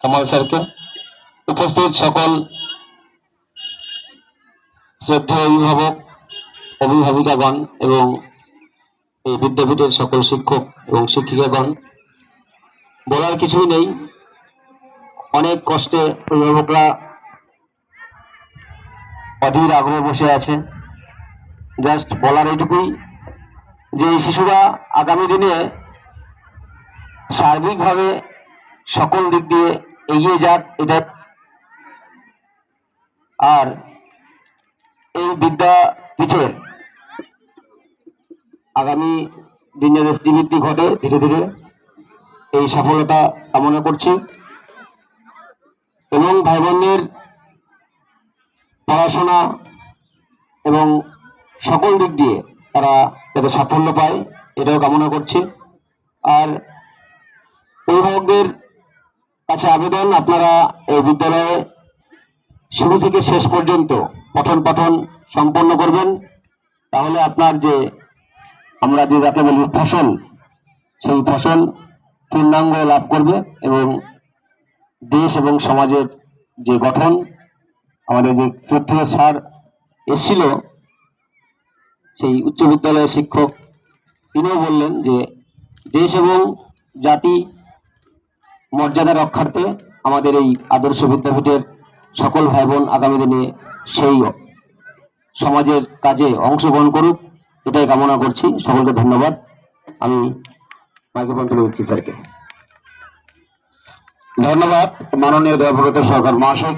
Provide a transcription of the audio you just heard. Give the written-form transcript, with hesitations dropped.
কামাল স্যারকে, উপস্থিত সকল শ্রদ্ধেয় অভিভাবক, অভিভাবিকাগণ এবং এই বিদ্যাপীঠের সকল শিক্ষক এবং শিক্ষিকাগণ। বলার কিছুই নেই, অনেক কষ্টে অভিভাবকরা অধীর আগ্রহে বসে আছে। জাস্ট বলার এইটুকুই যে এই শিশুরা আগামী দিনে সার্বিকভাবে সকল দিক দিয়ে এগিয়ে যাক, এটা। আর এই বিদ্যাপীঠের আগামী দিনের শ্রীবৃদ্ধি ঘটে ধীরে ধীরে, এই সফলতা কামনা করছি। এবং ভাই বোনদের পড়াশোনা এবং সকল দিক দিয়ে তারা যাতে সাফল্য পায়, এটাও কামনা করছি। আর অভিভাবকদের কাছে আবেদন, আপনারা এই বিদ্যালয়ে শুরু থেকে শেষ পর্যন্ত পঠন পাঠন সম্পন্ন করবেন। তাহলে আপনার যে আমরা যে যাকে বলি ফসল, সেই ফসল পূর্ণাঙ্গ লাভ করবে এবং দেশ এবং সমাজের যে গঠন, আমাদের যে শ্রদ্ধেয় স্যার এসেছিল সেই উচ্চ বিদ্যালয়ের শিক্ষক, তিনিও বললেন যে দেশ এবং জাতি মর্যাদা রক্ষার্থে আমাদের এই আদর্শ বিদ্যাপীঠের সকল ভাই বোন আগামী দিনে সেই সমাজের কাজে অংশগ্রহণ করুক, এটাই কামনা করছি। সকলকে ধন্যবাদ। আমি মাইক্রোফোন তুলে দিচ্ছি স্যারকে। ধন্যবাদ মাননীয় দয়াপ্রত সরকার মহাশয়কে।